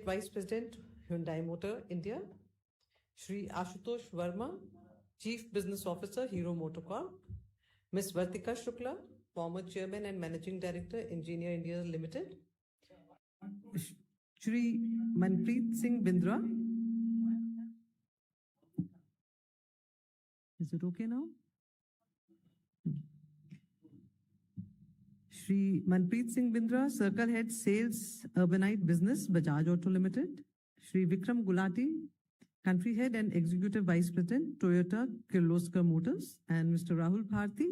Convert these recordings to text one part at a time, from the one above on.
Vice President, Hyundai Motor India. Shri Ashutosh Verma, Chief Business Officer, Hero Motocorp. Ms. Vartika Shukla, former Chairman and Managing Director, Engineer India Limited. Shri Manpreet Singh Bindra. Is it okay now? Shri Manpreet Singh Bindra, Circle Head Sales Urbanite Business, Bajaj Auto Limited. Shri Vikram Gulati, Country Head and Executive Vice President, Toyota Kirloskar Motors. And Mr. Rahul Bharti,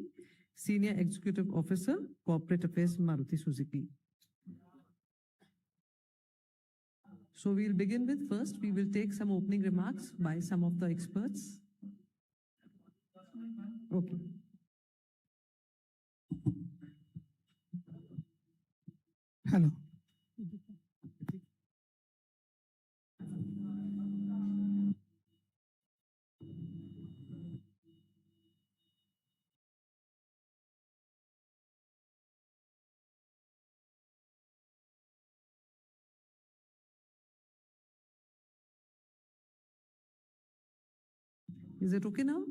Senior Executive Officer, Corporate Affairs, Maruti Suzuki. So we'll begin with first, we will take some opening remarks by some of the experts. Okay. Hello. Is it okay now?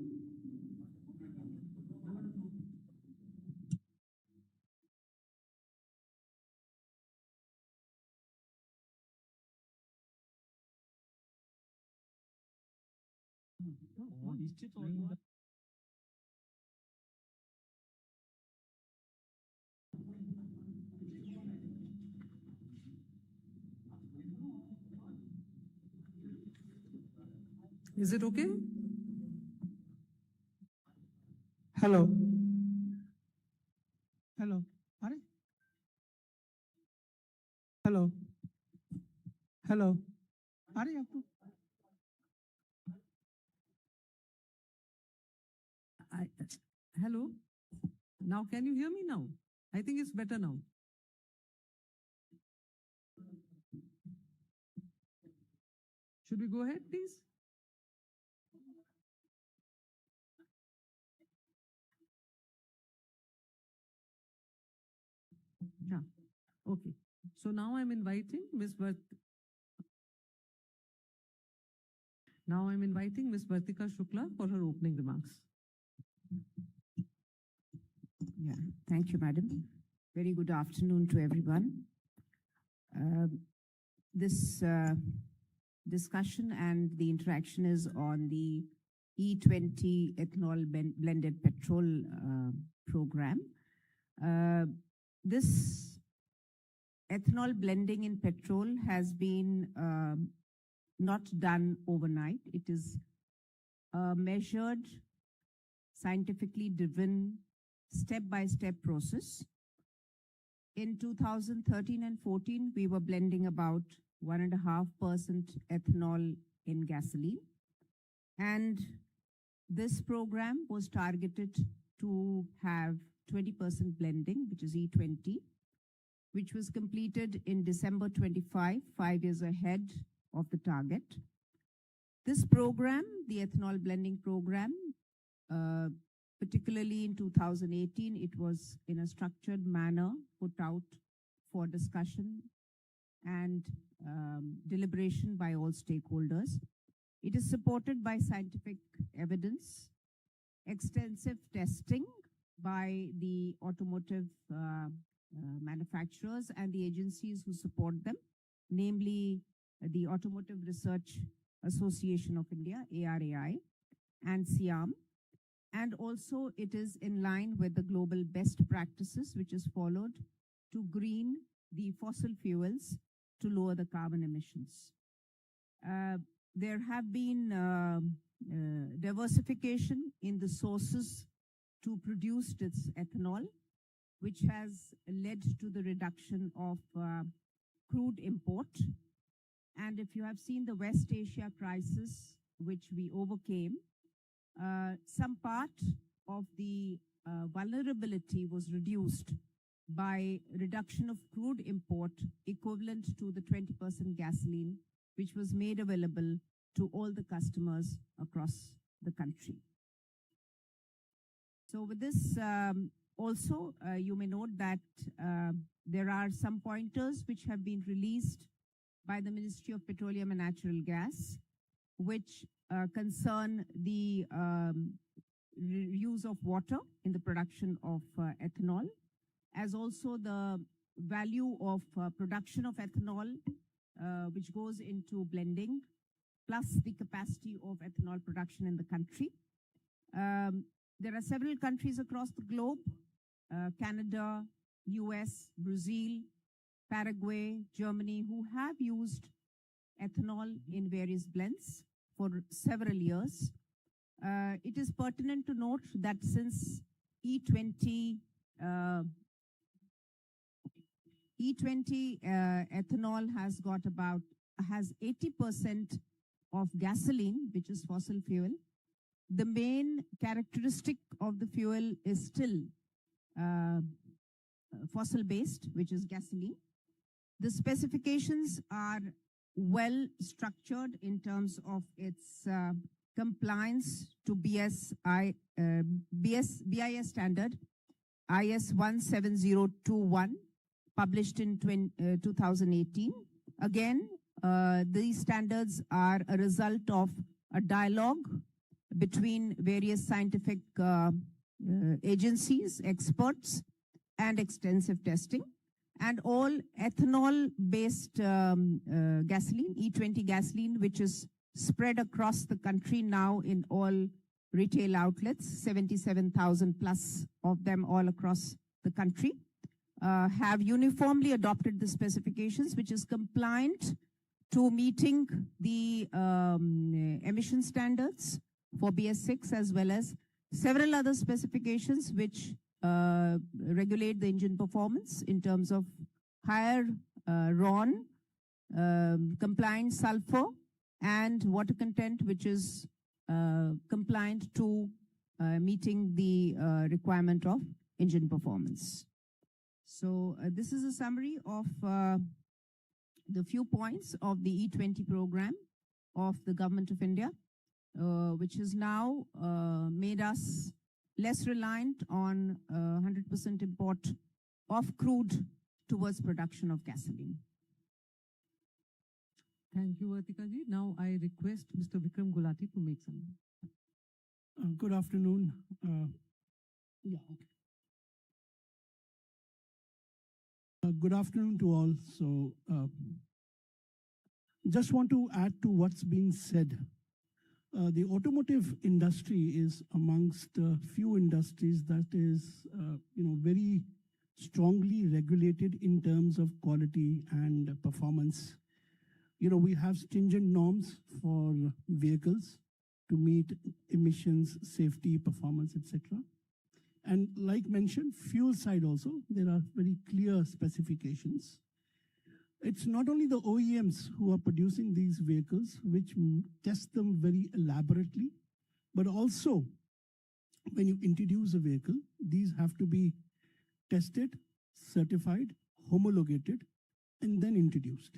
Is it okay? Hello. Hello. Are? Hello. Hello. Are you? Hello. Now, can you hear me now? I think it's better now. Should we go ahead, please? Yeah. Okay. So now I'm inviting Ms. Vartika Shukla for her opening remarks. Yeah, thank you, madam. Very good afternoon to everyone. This discussion and the interaction is on the E20 ethanol blended petrol program. This ethanol blending in petrol has been not done overnight. It is a measured, scientifically driven, step-by-step process. In 2013 and 14, we were blending about 1.5% ethanol in gasoline. And this program was targeted to have 20% blending, which is E20, which was completed in December 25, 5 years ahead of the target. This program, the ethanol blending program, particularly in 2018, it was in a structured manner put out for discussion and deliberation by all stakeholders. It is supported by scientific evidence, extensive testing by the automotive manufacturers and the agencies who support them, namely the Automotive Research Association of India, ARAI, and SIAM. And also it is in line with the global best practices which is followed to green the fossil fuels to lower the carbon emissions. There have been diversification in the sources to produce this ethanol, which has led to the reduction of crude import. And if you have seen the West Asia crisis, which we overcame, some part of the vulnerability was reduced by reduction of crude import equivalent to the 20% gasoline, which was made available to all the customers across the country. So with this, also, you may note that there are some pointers which have been released by the Ministry of Petroleum and Natural Gas, which concern the use of water in the production of ethanol, as also the value of production of ethanol, which goes into blending, plus the capacity of ethanol production in the country. There are several countries across the globe, Canada, US, Brazil, Paraguay, Germany, who have used ethanol in various blends for several years. It is pertinent to note that since E20 ethanol has 80% of gasoline, which is fossil fuel. The main characteristic of the fuel is still fossil based, which is gasoline. The specifications are well structured in terms of its compliance to BIS standard IS 17021, published in 2018. Again, these standards are a result of a dialogue between various scientific agencies, experts, and extensive testing. And all ethanol-based gasoline, E20 gasoline, which is spread across the country now in all retail outlets, 77,000 plus of them all across the country, have uniformly adopted the specifications, which is compliant to meeting the emission standards for BS6, as well as several other specifications which regulate the engine performance in terms of higher RON, compliant sulfur, and water content, which is compliant to meeting the requirement of engine performance. So this is a summary of the few points of the E20 program of the Government of India, which has now made us less reliant on 100% import of crude towards production of gasoline. Thank you, Vartika ji. Now I request Mr. Vikram Gulati to make some. Good afternoon. Yeah, okay. Good afternoon to all. So, just want to add to what's being said. The automotive industry is amongst few industries that is, very strongly regulated in terms of quality and performance. We have stringent norms for vehicles to meet emissions, safety, performance, etc. And like mentioned, fuel side also, there are very clear specifications. It's not only the OEMs who are producing these vehicles, which test them very elaborately, but also when you introduce a vehicle, these have to be tested, certified, homologated, and then introduced.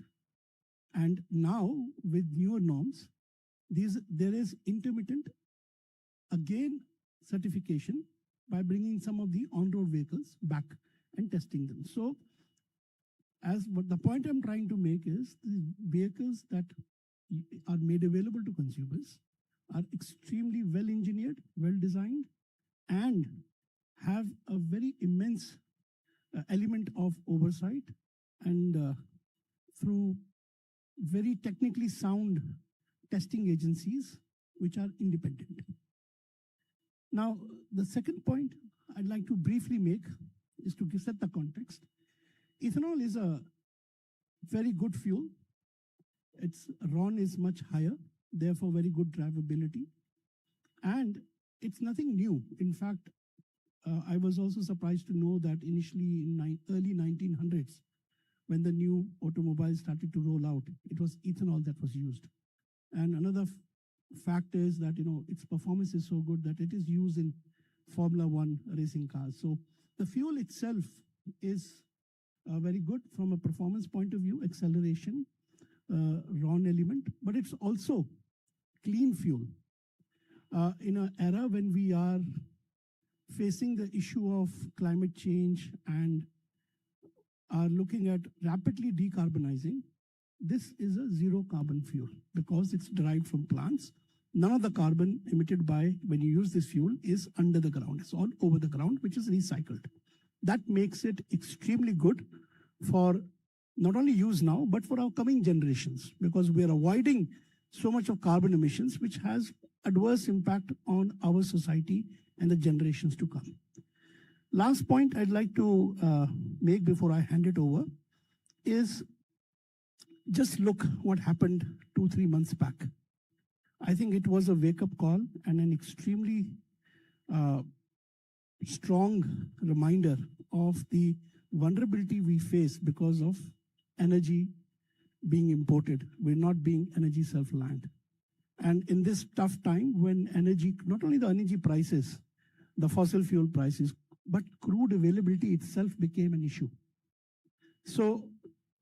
And now with newer norms, there is intermittent, again, certification by bringing some of the on-road vehicles back and testing them. So but the point I'm trying to make is the vehicles that are made available to consumers are extremely well engineered, well designed, and have a very immense element of oversight and through very technically sound testing agencies which are independent. Now, the second point I'd like to briefly make is to set the context. Ethanol is a very good fuel. Its RON is much higher, therefore very good drivability. And it's nothing new. In fact, I was also surprised to know that initially in early 1900s, when the new automobiles started to roll out, it was ethanol that was used. And another fact is that, its performance is so good that it is used in Formula One racing cars. So the fuel itself is very good from a performance point of view, acceleration, RON element, but it's also clean fuel. In an era when we are facing the issue of climate change and are looking at rapidly decarbonizing, this is a zero carbon fuel because it's derived from plants. None of the carbon emitted by when you use this fuel is under the ground. It's all over the ground, which is recycled. That makes it extremely good for not only use now, but for our coming generations, because we are avoiding so much of carbon emissions, which has adverse impact on our society and the generations to come. Last point I'd like to make before I hand it over is just look what happened 2-3 months back. I think it was a wake-up call and an extremely strong reminder of the vulnerability we face because of energy being imported. We're not being energy self-reliant. And in this tough time when energy, not only the energy prices, the fossil fuel prices, but crude availability itself became an issue. So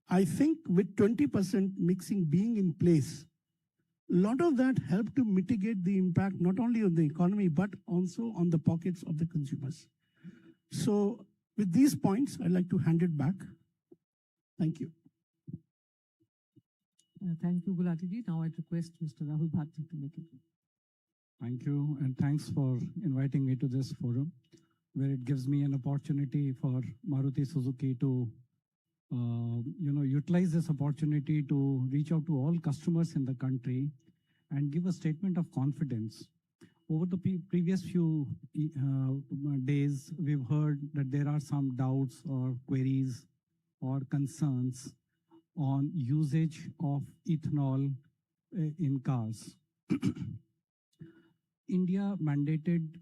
I think with 20% mixing being in place, a lot of that helped to mitigate the impact not only on the economy, but also on the pockets of the consumers. So with these points, I'd like to hand it back. Thank you. Thank you, Gulati ji. Now I'd request Mr. Rahul Bharti to make it. Thank you, and thanks for inviting me to this forum, where it gives me an opportunity for Maruti Suzuki to utilize this opportunity to reach out to all customers in the country and give a statement of confidence. Over the previous few days, we've heard that there are some doubts or queries or concerns on usage of ethanol in cars. India mandated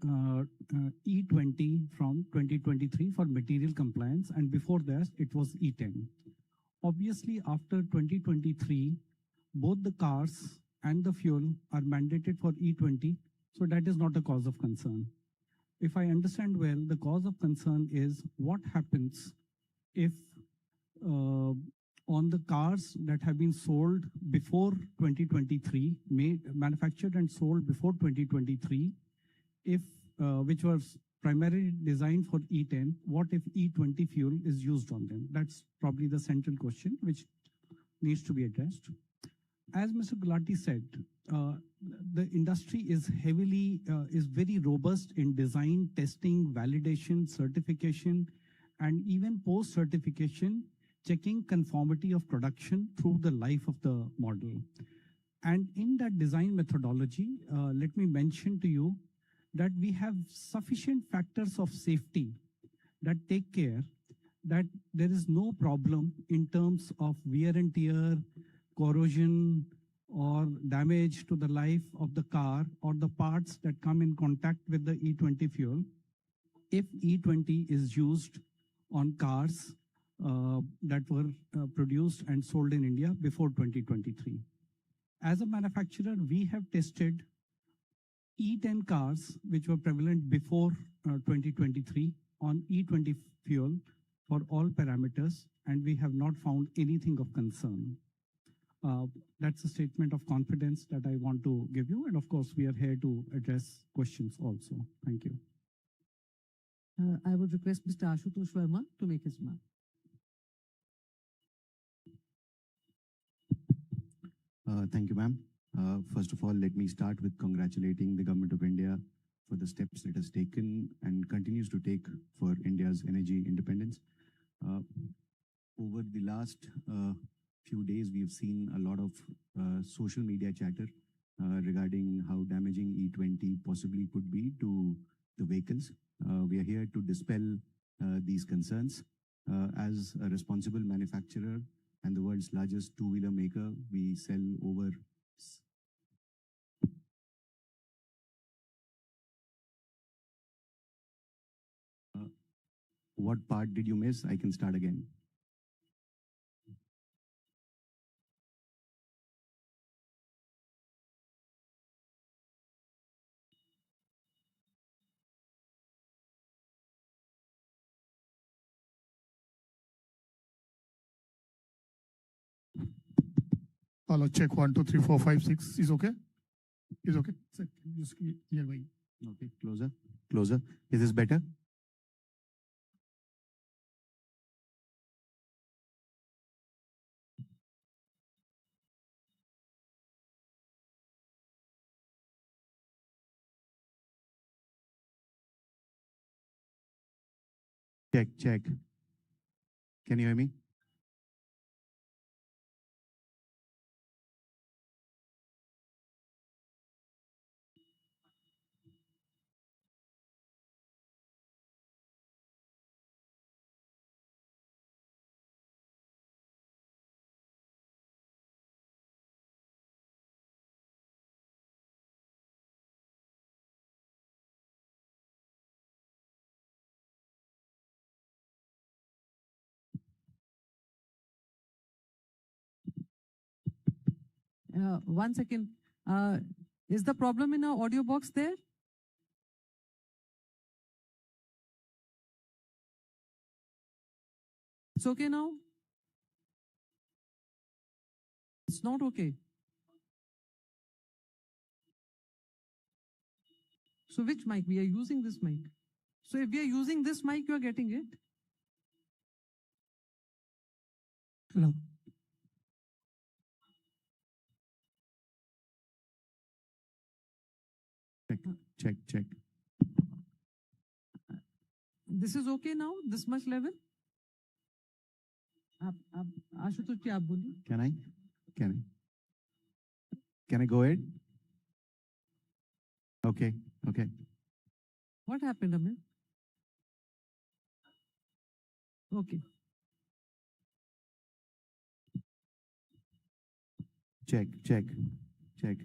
E20 from 2023 for material compliance, and before that it was E10. Obviously, after 2023, both the cars and the fuel are mandated for E20, so that is not a cause of concern. If I understand well, the cause of concern is what happens if on the cars that have been sold before 2023, manufactured and sold before 2023, if which was primarily designed for E10, what if E20 fuel is used on them? That's probably the central question which needs to be addressed. As Mr. Gulati said, the industry is very robust in design, testing, validation, certification, and even post-certification, checking conformity of production through the life of the model. And in that design methodology, let me mention to you that we have sufficient factors of safety that take care that there is no problem in terms of wear and tear, corrosion, or damage to the life of the car or the parts that come in contact with the E20 fuel if E20 is used on cars that were produced and sold in India before 2023. As a manufacturer, we have tested E10 cars which were prevalent before 2023 on E20 fuel for all parameters, and we have not found anything of concern. That's a statement of confidence that I want to give you, and of course we are here to address questions also. Thank you. I would request Mr. Ashutosh Verma to make his remark. Thank you, ma'am. First of all, let me start with congratulating the Government of India for the steps it has taken and continues to take for India's energy independence. Over the last few days, we have seen a lot of social media chatter regarding how damaging E20 possibly could be to the vehicles. We are here to dispel these concerns. As a responsible manufacturer and the world's largest two-wheeler maker, we sell over what part did you miss? I can start again. Hello, check 1, 2, 3, 4, 5, 6. Is okay? Is okay? Sir, just nearby. Okay, closer, closer. Is this better? Check, check. Can you hear me? One second. Is the problem in our audio box there? It's okay now? It's not okay. So which mic? We are using this mic. So if we are using this mic, you are getting it. Hello. Check, check, check. This is okay now? This much level? आप आशुतोष जी आप बोलिए. Can I? Can I? Can I go ahead? Okay, okay. What happened, Amit? Okay. Check, check, check.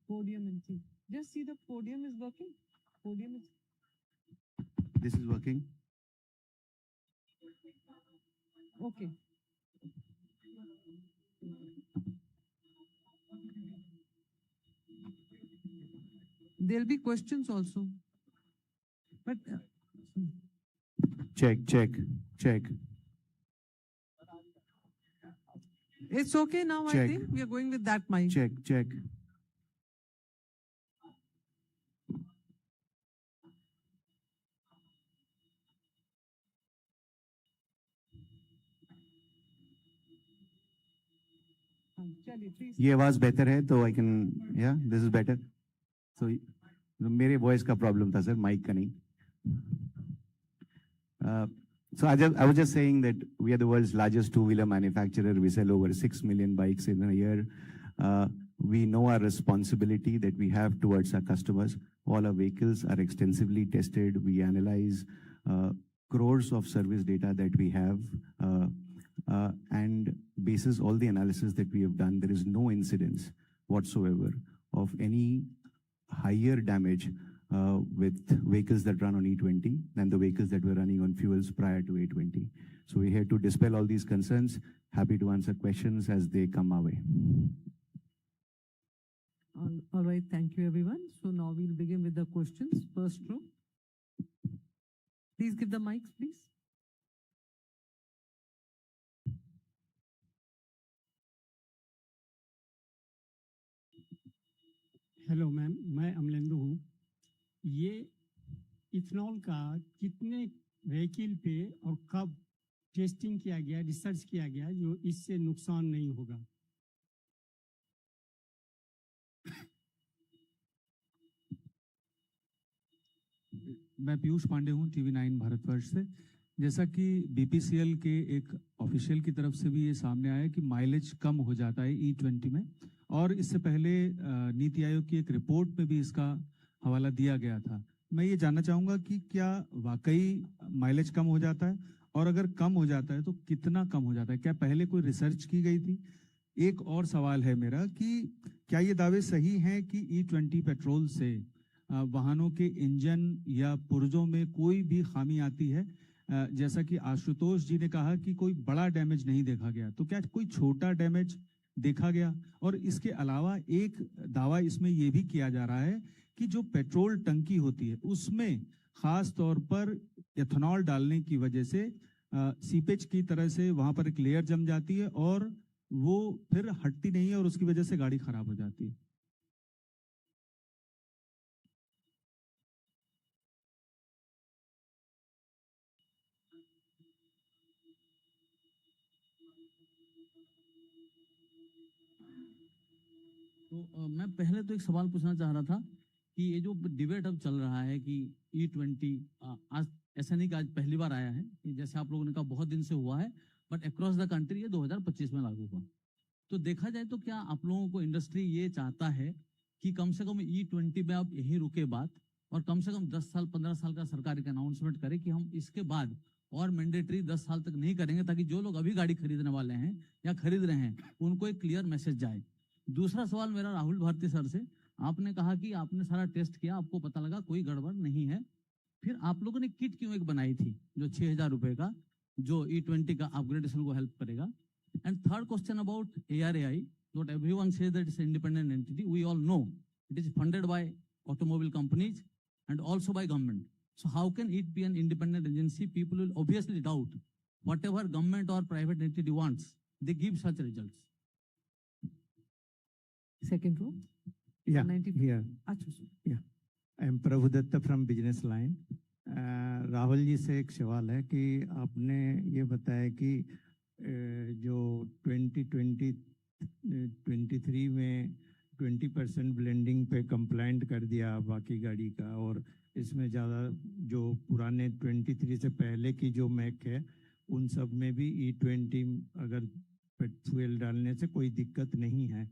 Podium and see. Just see the podium is working. Podium is. This is working. Okay. There'll be questions also. But Check, check, check. it's okay now, I Check. think. We are going with that mic. Check, check. चलिए, please. ये आवाज बेहतर है तो I can या this is better so मेरे voice का problem था सर माइक का नहीं so I was just saying that we are the world's largest two-wheeler manufacturer. We sell over 6 million bikes in a year. We know our responsibility that we have towards our customers. All our vehicles are extensively tested. We analyze crores of service data that we have. And basis all the analysis that we have done, there is no incidence whatsoever of any higher damage with vehicles that run on E20 than the vehicles that were running on fuels prior to A20. So we're here to dispel all these concerns. Happy to answer questions as they come our way. All right. Thank you, everyone. So now we'll begin with the questions. First row. Please give the mics, please. Hello ma'am, मैं अमलेंदु हूँ. ये ethanol का कितने vehicle पे और कब testing किया गया, रिसर्च किया गया जो इससे नुकसान नहीं होगा? मैं पीयूष पांडे हूँ, TV9 भारतवर्ष से. जैसा कि BPCL के एक ऑफिशियल की तरफ से भी ये सामने आया कि माइलेज कम हो जाता है E20 में, और इससे पहले नीति आयोग की एक रिपोर्ट में भी इसका हवाला दिया गया था. मैं ये जानना चाहूँगा कि क्या वाकई माइलेज कम हो जाता है, और अगर कम हो जाता है तो कितना कम हो जाता है? क्या पहले कोई रिसर्च की गई थी? एक और सवाल है मेरा कि क्या ये दावे सही हैं कि E20 पेट्रोल से वाहनों के इंजन या पुर्जों में कोई भी खामी आती है? जैसा कि आशुतोष जी ने कहा कि कोई बड़ा डैमेज नहीं देखा गया, तो क्या कोई छोटा डैमेज देखा गया? और इसके अलावा एक दावा इसमें यह भी किया जा रहा है कि जो पेट्रोल टंकी होती है उसमें खास तौर पर एथेनॉल डालने की वजह से सीपेज की तरह से वहां पर एक लेयर जम जाती है और वो फिर हटती नहीं है और उसकी वजह से गाड़ी खराब हो जाती है. तो मैं पहले तो एक सवाल पूछना चाह रहा था कि ये जो डिबेट अब चल रहा है कि E20 आज ऐसा नहीं कि आज पहली बार आया है, कि जैसे आप लोगों ने कहा बहुत दिन से हुआ है, बट अक्रॉस द कंट्री ये 2025 में लागू हुआ। तो देखा जाए तो क्या आप लोगों को इंडस्ट्री ये चाहता है कि कम से कम E20 में आप यहीं रुके बात, और कम से कम 10 साल 15 साल का सरकार एक अनाउंसमेंट करे कि हम इसके बाद और मैंडेटरी 10 साल तक नहीं करेंगे, ताकि जो लोग अभी गाड़ी खरीदने वाले हैं या खरीद रहे हैं उनको एक क्लियर मैसेज जाए। दूसरा सवाल मेरा राहुल भारती सर से, आपने कहा कि आपने सारा टेस्ट किया, आपको पता लगा कोई गड़बड़ नहीं है, फिर आप लोगों ने किट क्यों एक बनाई थी जो 6,000 रुपए का, जो E20 का अपग्रेडेशन को हेल्प करेगा? And third question about ARAI, not everyone says that it's an independent entity. We all know it is funded by automobile companies and also by government. So how can it be an independent agency? People will obviously doubt whatever government or private entity wants, they give such results. Second row. Yeah, 194. here. अच्छा, sir. I am Prabhu Datta from Business Line. Rahul ji से एक सवाल है कि आपने ये बताया कि जो 2023 में 20% ब्लेंडिंग पे कंप्लाइंट कर दिया बाकी गाड़ी का, और इसमें ज़्यादा जो पुराने 23 से पहले की जो मैक है उन सब में भी E20 अगर फ्यूल डालने से कोई दिक्कत नहीं है,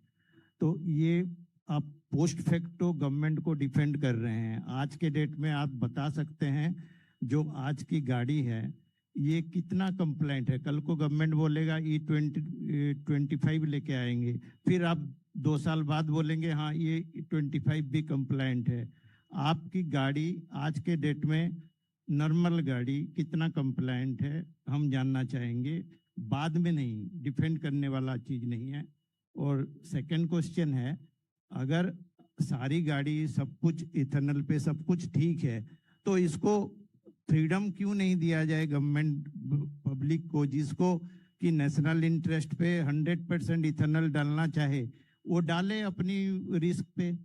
तो ये आप पोस्ट फैक्टो गवर्नमेंट को डिफेंड कर रहे हैं। आज के डेट में आप बता सकते हैं जो आज की गाड़ी है ये कितना कंप्लाइंट है? कल को गवर्नमेंट बोलेगा E25 लेके आएंगे, फिर आप 2 साल बाद बोलेंगे हाँ ये 25 भी कंप्लाइंट है। आपकी गाड़ी आज के डेट में नॉर्मल गाड़ी कितना कंप्लाइंट है हम जानना चाहेंगे, बाद में नहीं, डिफेंड करने वाला चीज़ नहीं है। और सेकंड क्वेश्चन है, अगर सारी गाड़ी सब कुछ इथेनॉल पे सब कुछ ठीक है तो इसको फ्रीडम क्यों नहीं दिया जाए गवर्नमेंट पब्लिक को, जिसको कि नेशनल इंटरेस्ट पे 100% इथेनॉल डालना चाहे वो डाले अपनी रिस्क पे,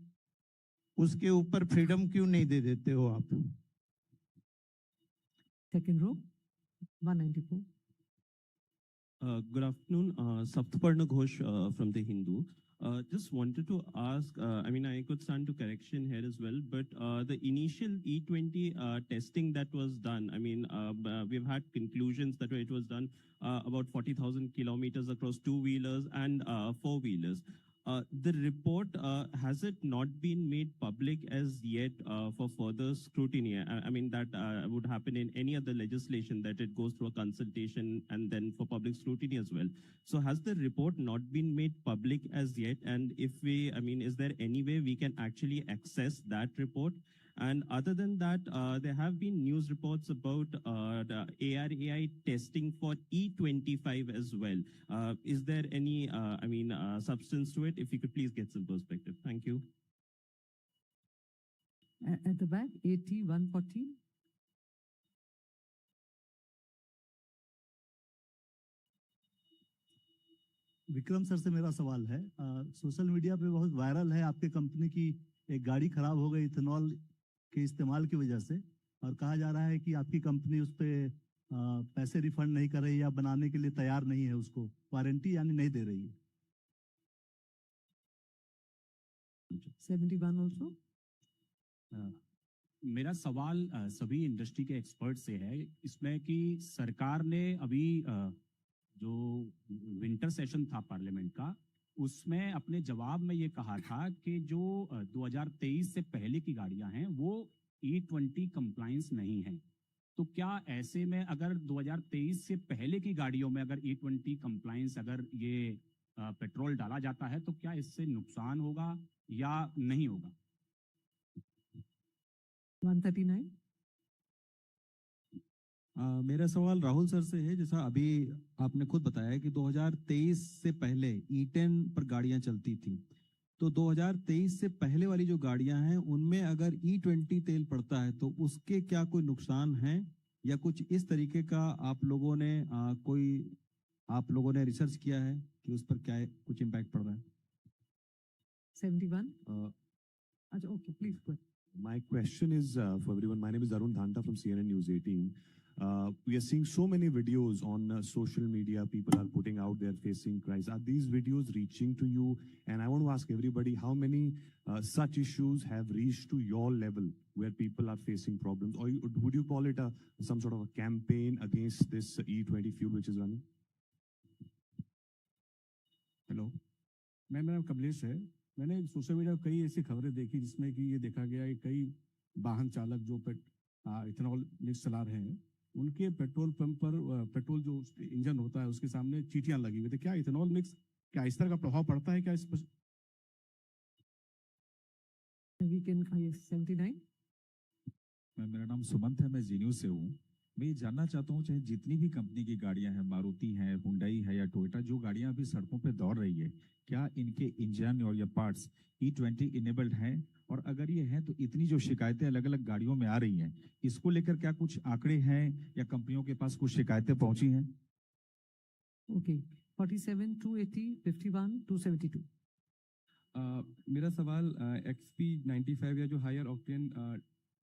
उसके ऊपर फ्रीडम क्यों नहीं दे देते हो आप? Second row. 194. Good afternoon, Saptaparna Ghosh from The Hindu. Just wanted to ask, I mean, I could stand to correction here as well, but the initial E20 testing that was done, I mean, we've had conclusions that it was done about 40,000 kilometers across two-wheelers and four-wheelers. The report, has it not been made public as yet for further scrutiny? I mean, that would happen in any other legislation, that it goes through a consultation and then for public scrutiny as well. So has the report not been made public as yet? And if we, I mean, is there any way we can actually access that report? And other than that, there have been news reports about the ARAI testing for E25 as well. Is there any, I mean, substance to it? If you could please get some perspective. Thank you. At the back, 80-140. Vikram sir से मेरा सवाल है, social media पे बहुत viral है आपके company की एक गाड़ी खराब हो गई इथेनॉल के इस्तेमाल की वजह से, और कहा जा रहा है कि आपकी कंपनी उस पर पैसे रिफंड नहीं कर रही या बनाने के लिए तैयार नहीं है, उसको वारंटी यानी नहीं दे रही है। 71 also. मेरा सवाल सभी इंडस्ट्री के एक्सपर्ट से है इसमें कि सरकार ने अभी जो विंटर सेशन था पार्लियामेंट का, उसमें अपने जवाब में ये कहा था कि जो 2023 से पहले की गाड़ियां हैं वो E20 कंप्लायंस नहीं है। तो क्या ऐसे में अगर 2023 से पहले की गाड़ियों में अगर E20 कंप्लायंस अगर ये पेट्रोल डाला जाता है तो क्या इससे नुकसान होगा या नहीं होगा? 139. मेरा सवाल राहुल सर से है। जैसा अभी आपने खुद बताया कि 2023 से पहले E10 पर गाड़ियां चलती थी, तो 2023 से पहले वाली जो गाड़ियां हैं उनमें अगर E20 तेल पड़ता है तो उसके क्या कोई नुकसान है या कुछ इस तरीके का आप लोगों ने रिसर्च किया है कि उस पर क्या कुछ इम्पैक्ट पड़ रहा है? 71. Okay, please go ahead. My question is for everyone. My name is Arun Dhanta from CNN News 18. We are seeing so many videos on social media. People are putting out their facing cries. Are these videos reaching to you? And I want to ask everybody, how many such issues have reached to your level where people are facing problems? Or would you call it some sort of a campaign against this E20 fuel which is running? Hello, मेरा नाम कमलेश है। मैंने social media पर कई ऐसी खबरें देखी जिसमें कि ये देखा गया है कई वाहन चालक जो इथेनॉल मिक्स चला रहे हैं, उनके पेट्रोल पंप पर पेट्रोल जो इंजन होता है उसके सामने चीटियां लगी हुई थी। क्या इथेनॉल मिक्स, क्या इस तरह का प्रभाव पड़ता है क्या इस पर? मेरा नाम सुमंत है, मैं जीन्यू से हूँ। मैं ये जानना चाहता हूँ, चाहे जितनी भी कंपनी की गाड़ियां हैं, मारुति है, हुंडई है या टोयोटा, जो गाड़ियां अभी सड़कों पे दौड़ रही है, क्या इनके इंजन और या पार्ट्स E20 इनेबल्ड हैं? और अगर ये हैं तो इतनी जो शिकायतें अलग अलग गाड़ियों में आ रही हैं, इसको लेकर क्या कुछ आंकड़े हैं या कंपनियों के पास कुछ शिकायतें पहुंची हैं? Okay, 47, 280, 51, 272. मेरा सवाल XP95 या जो हायर ऑक्टेन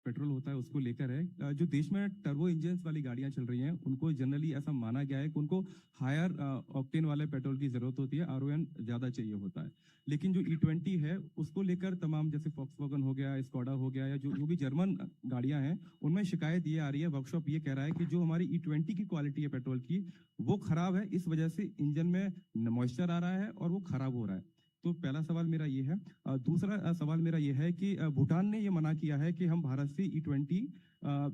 पेट्रोल होता है उसको लेकर है। जो देश में टर्बो इंजन्स वाली गाड़ियां चल रही हैं उनको जनरली ऐसा माना गया है कि उनको हायर ऑक्टेन वाले पेट्रोल की जरूरत होती है, RON ज़्यादा चाहिए होता है। लेकिन जो E20 है उसको लेकर तमाम जैसे फॉक्सवैगन हो गया, स्कोडा हो गया या जो भी जर्मन गाड़ियां हैं उनमें शिकायत ये आ रही है, वर्कशॉप ये कह रहा है कि जो हमारी E20 की क्वालिटी है पेट्रोल की वो खराब है, इस वजह से इंजन में मॉइस्चर आ रहा है और वो खराब हो रहा है। तो पहला सवाल मेरा ये है। दूसरा सवाल मेरा ये है कि भूटान ने ये मना किया है कि हम भारत से E20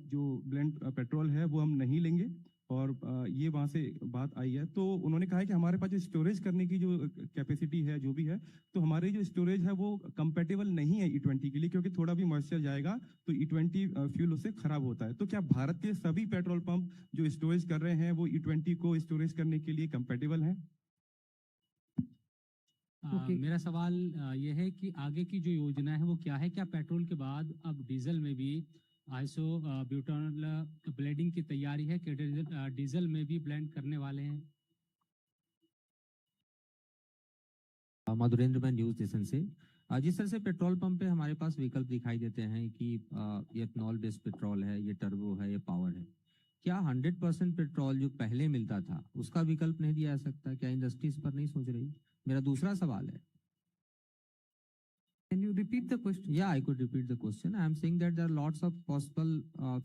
जो ब्लेंड पेट्रोल है वो हम नहीं लेंगे, और ये वहाँ से बात आई है। तो उन्होंने कहा है कि हमारे पास जो स्टोरेज करने की जो कैपेसिटी है जो भी है, तो हमारी जो स्टोरेज है वो कंपेटेबल नहीं है E20 के लिए, क्योंकि थोड़ा भी मॉइस्चर जाएगा तो E20 फ्यूल उससे खराब होता है। तो क्या भारत के सभी पेट्रोल पंप जो स्टोरेज कर रहे हैं वो E20 को स्टोरेज करने के लिए कंपेटेबल हैं? मेरा सवाल ये है कि आगे की जो योजना है वो क्या है? क्या पेट्रोल के बाद अब डीजल में भी आइसो ब्यूटानॉल ब्लेंडिंग की तैयारी है कि डीजल में भी ब्लेंड करने वाले हैं? मधुरेंद्र, मैं न्यूज स्टेशन से। जिस तरह से पेट्रोल पंप पे हमारे पास विकल्प दिखाई देते हैं कि ये इथेनॉल बेस्ड पेट्रोल है, ये टर्बो है, ये पावर है, क्या 100% पेट्रोल जो पहले मिलता था उसका विकल्प नहीं दिया जा सकता? क्या इंडस्ट्री इस पर नहीं सोच रही? मेरा दूसरा सवाल है। Can you repeat the question? Yeah, I could repeat the question. I am saying that there are lots of possible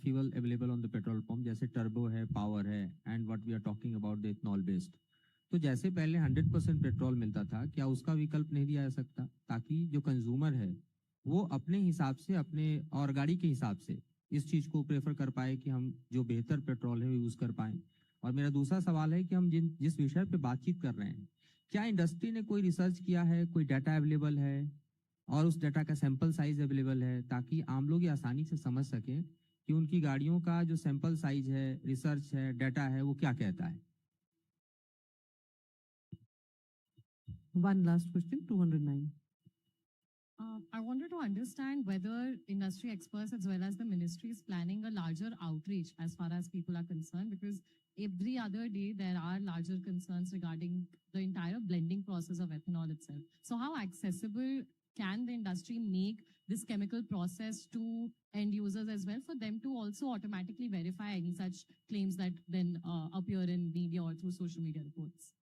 fuel available on the petrol pump, जैसे टर्बो है, पावर है, and what we are talking about the ethanol based. तो जैसे पहले 100% petrol मिलता था, क्या उसका विकल्प नहीं दिया जा सकता ताकि जो कंज्यूमर है वो अपने हिसाब से, अपने और गाड़ी के हिसाब से इस चीज को प्रेफर कर पाए कि हम जो बेहतर पेट्रोल है वो यूज कर पाए? और मेरा दूसरा सवाल है कि हम जिस विषय पे बातचीत कर रहे हैं, क्या इंडस्ट्री ने कोई रिसर्च किया है, कोई डाटा अवेलेबल है और उस डाटा का सैंपल साइज अवेलेबल है, ताकि आम लोग ये आसानी से समझ सकें कि उनकी गाड़ियों का जो सैंपल साइज है, रिसर्च है, डाटा है, वो क्या कहता है? One last question, 209. I wanted to understand whether industry experts as well as the ministry is planning a larger outreach as far as people are concerned, because every other day there are larger concerns regarding the entire blending process of ethanol itself. So how accessible can the industry make this chemical process to end users as well, for them to also automatically verify any such claims that then appear in media or through social media reports?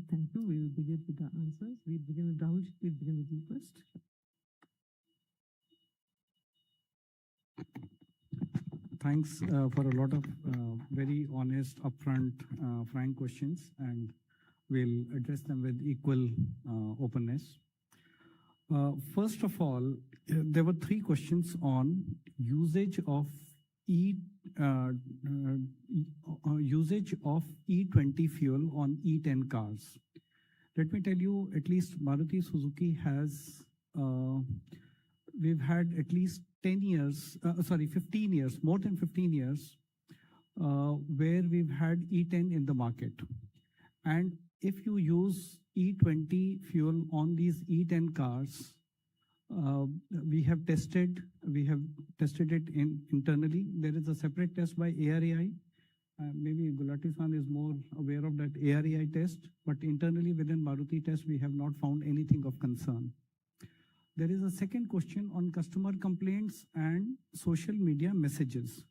Thank you. We will begin with the answers. We'll begin with Rahul. We'll begin with you first. Thanks for a lot of very honest, upfront, frank questions, and we'll address them with equal openness. First of all, there were three questions on usage of E20 fuel on E10 cars. Let me tell you, at least Maruti Suzuki has, we've had at least 15 years, more than 15 years, where we've had E10 in the market. And if you use E20 fuel on these E10 cars, we have tested it internally. There is a separate test by ARAI. Maybe Gulati-san is more aware of that ARAI test, but internally within Maruti test, we have not found anything of concern. There is a second question on customer complaints and social media messages.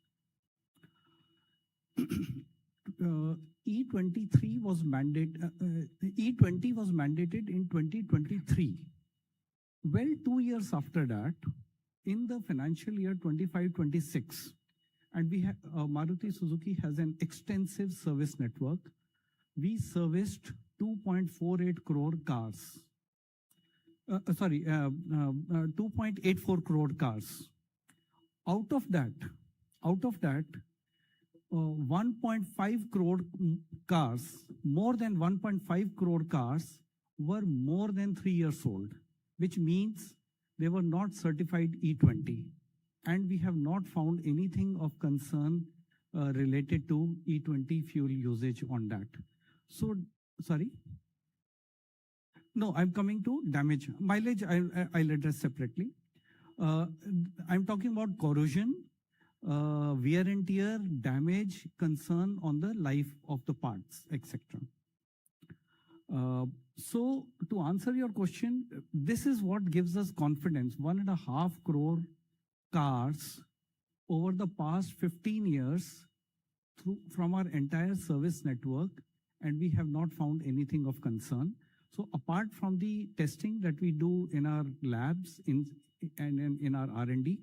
E23 was E20 was mandated in 2023. Well, 2 years after that, in the financial year 25-26, and we have Maruti Suzuki has an extensive service network. We serviced 2.48 crore cars. 2.84 crore cars. Out of that, 1.5 crore cars, more than 1.5 crore cars were more than 3 years old, which means they were not certified E20. And we have not found anything of concern related to E20 fuel usage on that. So, sorry? No, I'm coming to damage. Mileage, I'll address separately. I'm talking about corrosion, wear and tear, damage, concern on the life of the parts, etc. So to answer your question, this is what gives us confidence. 1.5 crore cars over the past 15 years from our entire service network, and we have not found anything of concern. So apart from the testing that we do in our labs and in our R&D,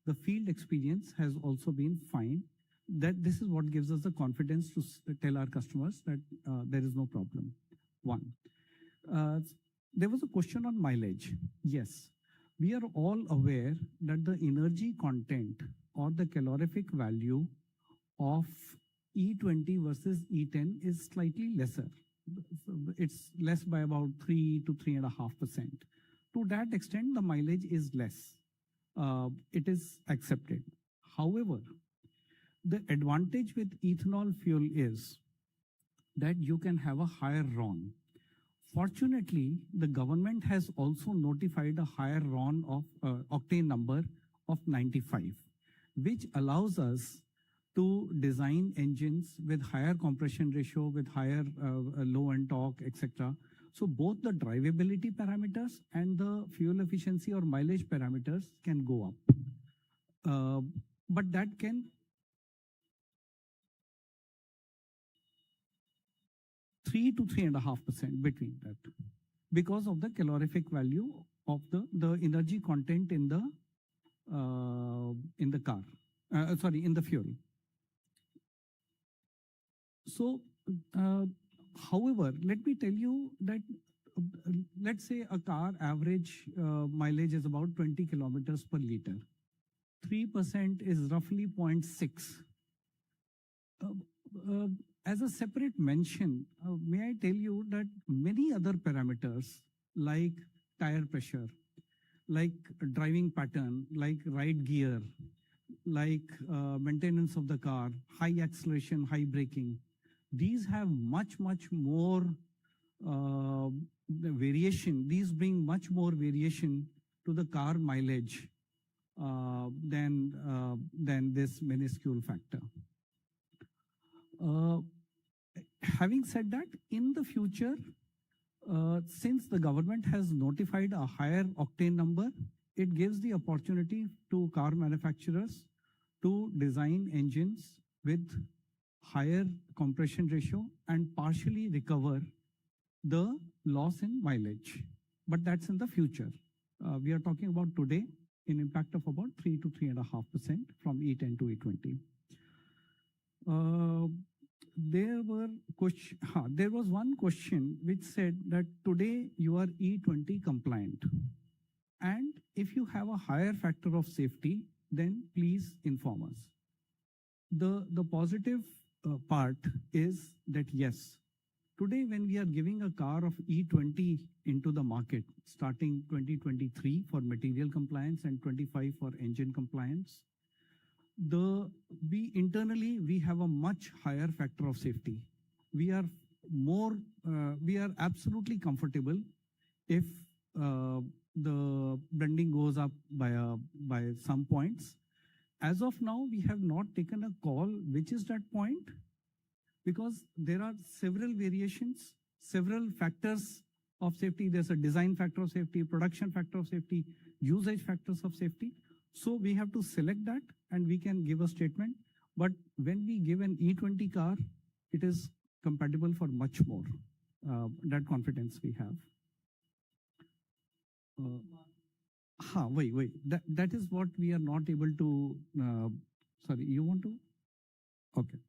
the field experience has also been fine. That this is what gives us the confidence to tell our customers that there is no problem. One. There was a question on mileage. Yes, we are all aware that the energy content or the calorific value of E20 versus E10 is slightly lesser. It's less by about 3 to 3.5%. To that extent, the mileage is less. It is accepted. However, the advantage with ethanol fuel is that you can have a higher RON. Fortunately, the government has also notified a higher RON of octane number of 95, which allows us to design engines with higher compression ratio, with higher low end torque, etc. So both the drivability parameters and the fuel efficiency or mileage parameters can go up. But that can 3 to 3.5% between that, because of the calorific value of the energy content in the car, in the fuel. So, however, let me tell you that let's say a car average mileage is about 20 kilometers per liter. 3% is roughly 0.6. As a separate mention, may I tell you that many other parameters like tire pressure, like driving pattern, like ride gear, like maintenance of the car, high acceleration, high braking, these have much more variation. These bring much more variation to the car mileage than this minuscule factor. Having said that, in the future, since the government has notified a higher octane number, it gives the opportunity to car manufacturers to design engines with higher compression ratio and partially recover the loss in mileage. But that's in the future. We are talking about today an impact of about 3 to 3.5% from E10 to E20. There was one question which said that today you are E20 compliant. And if you have a higher factor of safety, then please inform us. The positive part is that yes, today when we are giving a car of E20 into the market, starting 2023 for material compliance and 25 for engine compliance, internally we have a much higher factor of safety. We are absolutely comfortable if the blending goes up by some points. As of now, we have not taken a call which is that point, because there are several variations, several factors of safety. There's a design factor of safety, production factor of safety, usage factors of safety. So we have to select that and we can give a statement. But when we give an E20 car, it is compatible for much more. That confidence we have. Wait. That is what we are not able to. Sorry, you want to? Okay.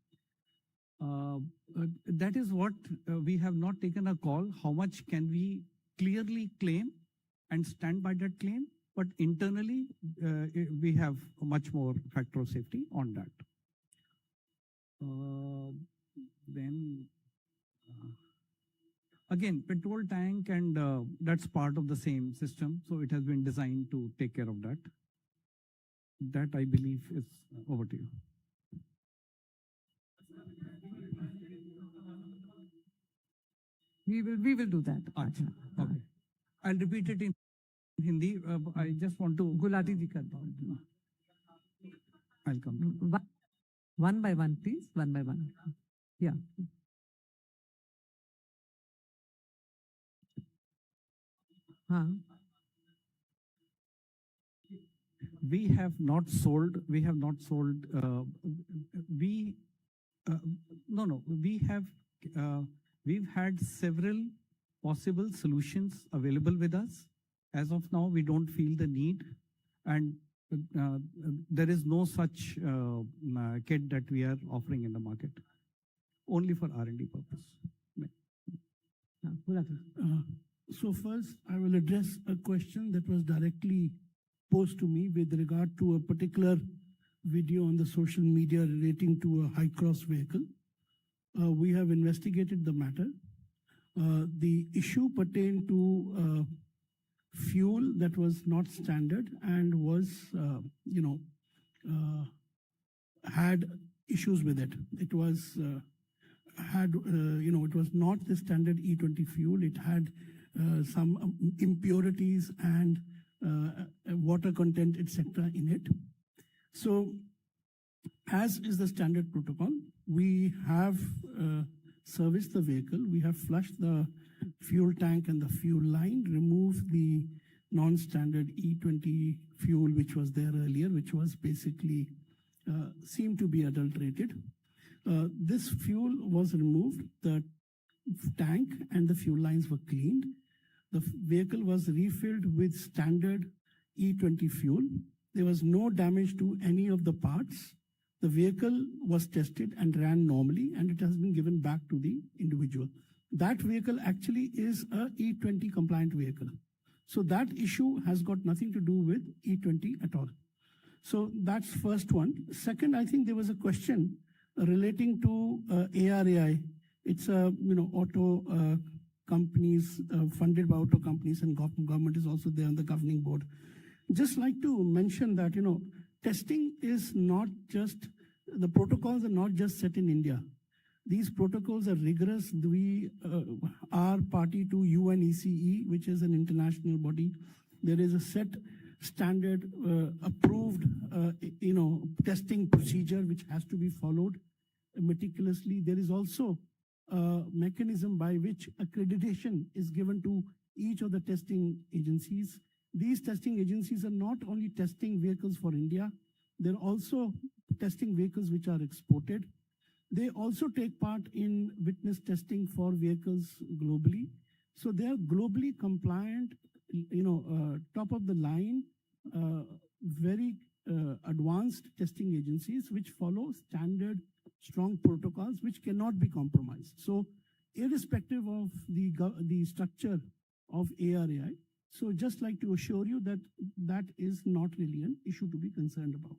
That is what we have not taken a call. How much can we clearly claim and stand by that claim? But internally, we have a much more factor of safety on that. Then again, petrol tank, and that's part of the same system. So it has been designed to take care of that. That I believe is over to you. We will do that. Okay. I'll repeat it in Hindi. I just want to. Gulati ji kar do. I'll come. One by one, please. One by one. Yeah. We have not sold. We have not sold. No. We have. We've had several possible solutions available with us. As of now, we don't feel the need, and there is no such kit that we are offering in the market, only for R&D purpose. So first, I will address a question that was directly posed to me with regard to a particular video on the social media relating to a high-cross vehicle. We have investigated the matter. The issue pertained to fuel that was not standard and was, had issues with it. It was it was not the standard E20 fuel. It had some impurities and water content, etc. in it. So, as is the standard protocol, we have serviced the vehicle. We have flushed the fuel tank and the fuel line, removed the non-standard E20 fuel which was there earlier, which was basically seemed to be adulterated. This fuel was removed, the tank and the fuel lines were cleaned. The vehicle was refilled with standard E20 fuel. There was no damage to any of the parts. The vehicle was tested and ran normally, and it has been given back to the individual. That vehicle actually is a E20 compliant vehicle. So that issue has got nothing to do with E20 at all. So that's first one. Second, I think there was a question relating to ARAI. It's auto companies funded by auto companies, and government is also there on the governing board. Just like to mention that testing is not just, the protocols are not just set in India. These protocols are rigorous. We are party to UNECE, which is an international body. There is a set standard approved, testing procedure which has to be followed meticulously. There is also a mechanism by which accreditation is given to each of the testing agencies. These testing agencies are not only testing vehicles for India, they're also testing vehicles which are exported. They also take part in witness testing for vehicles globally. So they are globally compliant, top of the line, very advanced testing agencies which follow standard strong protocols which cannot be compromised. So irrespective of the structure of ARAI, so just like to assure you that that is not really an issue to be concerned about.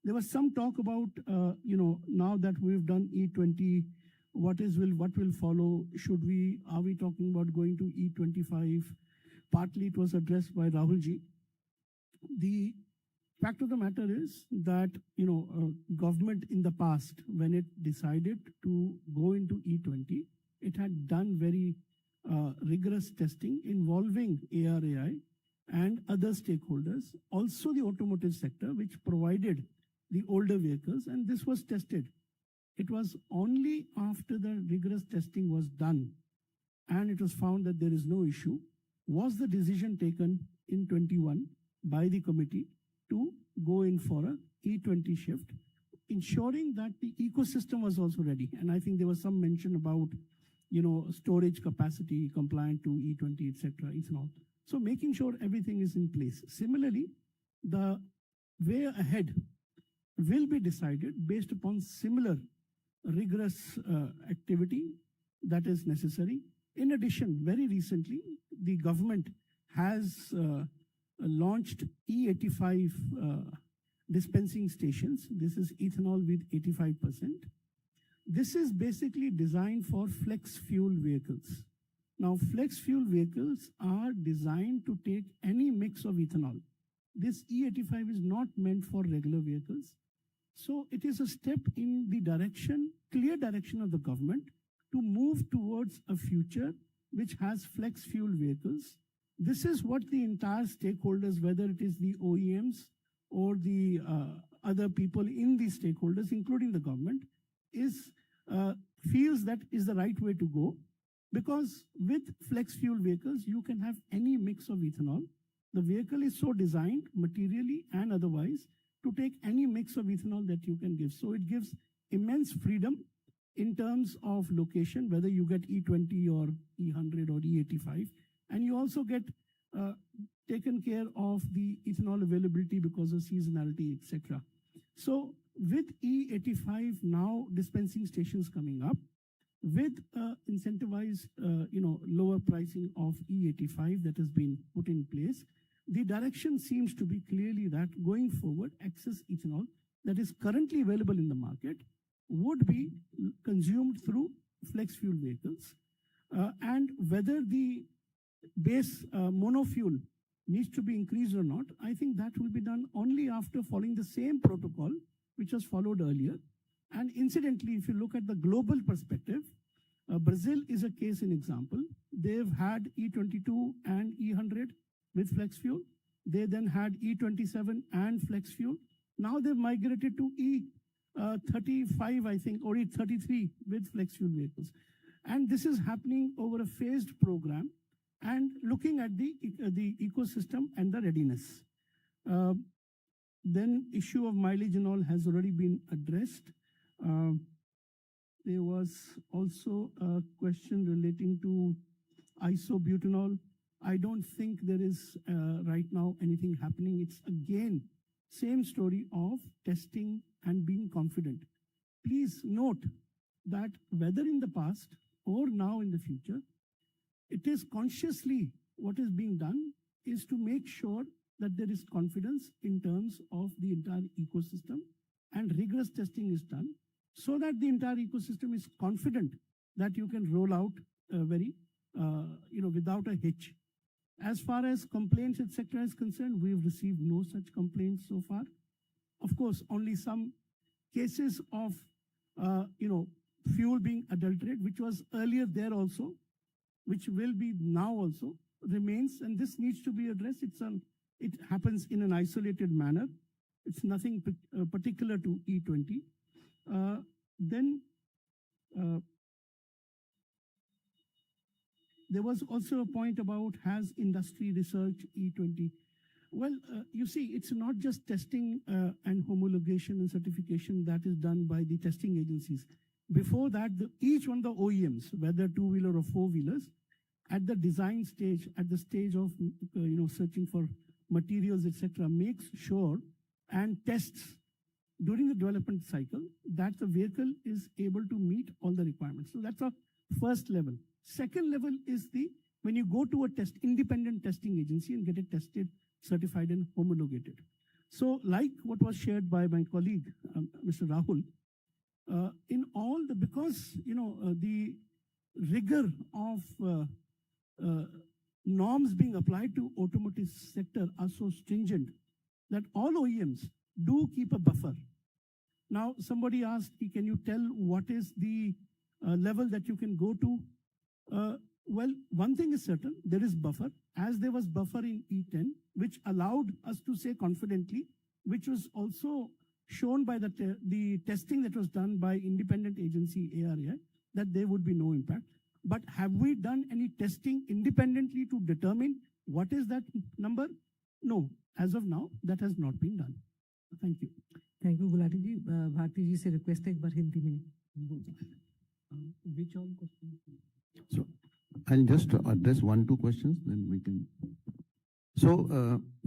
There was some talk about, now that we've done E20, what will follow? Are we talking about going to E25? Partly it was addressed by Rahulji. The fact of the matter is that, government in the past, when it decided to go into E20, it had done very rigorous testing involving ARAI and other stakeholders, also the automotive sector, which provided the older vehicles, and this was tested. It was only after the rigorous testing was done and it was found that there is no issue, was the decision taken in 21 by the committee to go in for a E20 shift. ensuring that the ecosystem was also ready. And I think there was some mention about, storage capacity compliant to E20, etc., ethanol. So making sure everything is in place. Similarly, the way ahead will be decided based upon similar rigorous activity that is necessary. In addition, very recently, the government has launched E85 dispensing stations. This is ethanol with 85%. This is basically designed for flex fuel vehicles. Now, flex fuel vehicles are designed to take any mix of ethanol. This E85 is not meant for regular vehicles. So it is a step in the direction, clear direction of the government to move towards a future which has flex fuel vehicles. This is what the entire stakeholders, whether it is the OEMs or the other people in the stakeholders, including the government, feels that is the right way to go. Because with flex fuel vehicles, you can have any mix of ethanol. The vehicle is so designed, materially and otherwise, to take any mix of ethanol that you can give. So it gives immense freedom in terms of location, whether you get E20 or E100 or E85. And you also get taken care of the ethanol availability because of seasonality, etc. So with E85 now dispensing stations coming up, with incentivized, lower pricing of E85 that has been put in place, the direction seems to be clearly that going forward, excess ethanol that is currently available in the market would be consumed through flex fuel vehicles. And whether the base monofuel needs to be increased or not, I think that will be done only after following the same protocol which was followed earlier. And incidentally, if you look at the global perspective, Brazil is a case in example. They've had E22 and E100 with flex fuel. They then had E27 and flex fuel. Now they've migrated to E35, I think, or E33 with flex fuel vehicles. And this is happening over a phased program and looking at the ecosystem and the readiness. Then issue of mileage and all has already been addressed. There was also a question relating to isobutanol. I don't think there is right now anything happening. It's again, same story of testing and being confident. Please note that whether in the past or now in the future, it is consciously what is being done is to make sure that there is confidence in terms of the entire ecosystem and rigorous testing is done so that the entire ecosystem is confident that you can roll out without a hitch. As far as complaints, etc. is concerned, we've received no such complaints so far. Of course, only some cases of, fuel being adulterated, which was earlier there also, which will be now also, remains, and this needs to be addressed. It happens in an isolated manner. It's nothing particular to E20. There was also a point about has industry research E20? Well, you see, it's not just testing and homologation and certification that is done by the testing agencies. Before that, each one of the OEMs, whether two-wheeler or four-wheelers, at the design stage, at the stage of searching for materials, etc., makes sure and tests during the development cycle that the vehicle is able to meet all the requirements. So that's a first level. Second level is when you go to a independent testing agency and get it tested, certified, and homologated. So like what was shared by my colleague, Mr. Rahul, because the rigor of norms being applied to automotive sector are so stringent that all OEMs do keep a buffer. Now, somebody asked, can you tell what is the level that you can go to? Well, one thing is certain, there is buffer, as there was buffer in E10, which allowed us to say confidently, which was also shown by the testing that was done by independent agency ARAI, that there would be no impact. But have we done any testing independently to determine what is that number? No, as of now, that has not been done. Thank you. Thank you Gulati ji. Bharati ji से request है एक बार हिंदी में बोल दो। Which all questions? So I'll just address 1-2 questions, then we can. So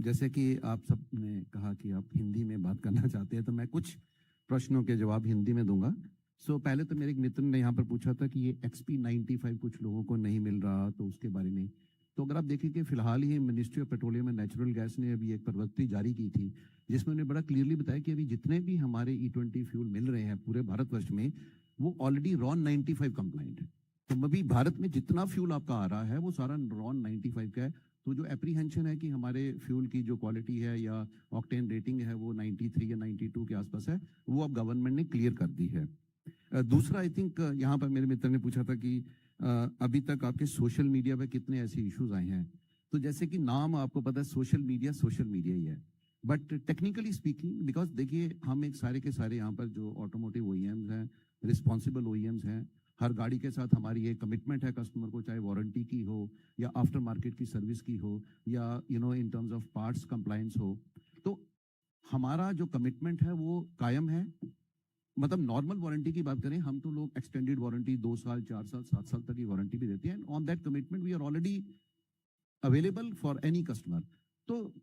जैसे कि आप सब ने कहा कि आप हिंदी में बात करना चाहते हैं, तो मैं कुछ प्रश्नों के जवाब हिंदी में दूंगा। पहले तो मेरे एक मित्र ने यहाँ पर पूछा था कि ये XP95 कुछ लोगों को नहीं मिल रहा, तो उसके बारे में। तो अगर आप देखें कि फिलहाल ही ministry of petroleum and natural gas ने अभी एक प्रवृत्ति जारी की थी, जिसमें उन्होंने बड़ा क्लियरली बताया कि अभी जितने भी हमारे E20 फ्यूल मिल रहे हैं पूरे भारतवर्ष में, वो ऑलरेडी रॉन 95 कंप्लाइंट है। तो अभी भारत में जितना फ्यूल आपका आ रहा है वो सारा रॉन 95 का है। तो जो एप्रीहेंशन है कि हमारे फ्यूल की जो क्वालिटी है या ऑक्टेन रेटिंग है वो 93 या 92 के आसपास है, वो अब गवर्नमेंट ने क्लियर कर दी है। दूसरा, आई थिंक यहाँ पर मेरे मित्र ने पूछा था कि अभी तक आपके सोशल मीडिया पे कितने ऐसे इश्यूज आए हैं। तो जैसे कि नाम आपको पता है, सोशल मीडिया ही है, बट टेक्निकली स्पीकिंग, बिकॉज देखिए हम एक सारे के सारे यहाँ पर जो ऑटोमोटिव OEMs हैं, रिस्पॉन्सिबल OEMs हैं, हर गाड़ी के साथ हमारी एक कमिटमेंट है कस्टमर को, चाहे वारंटी की हो या आफ्टर मार्केट की सर्विस की हो या in terms of parts compliance हो। तो हमारा जो कमिटमेंट है वो कायम है। मतलब नॉर्मल वारंटी की बात करें हम, तो लोग एक्सटेंडेड वारंटी 2 साल, 4 साल, 7 साल तक की वारंटी भी देते हैं। On that commitment we are already available for any customer. तो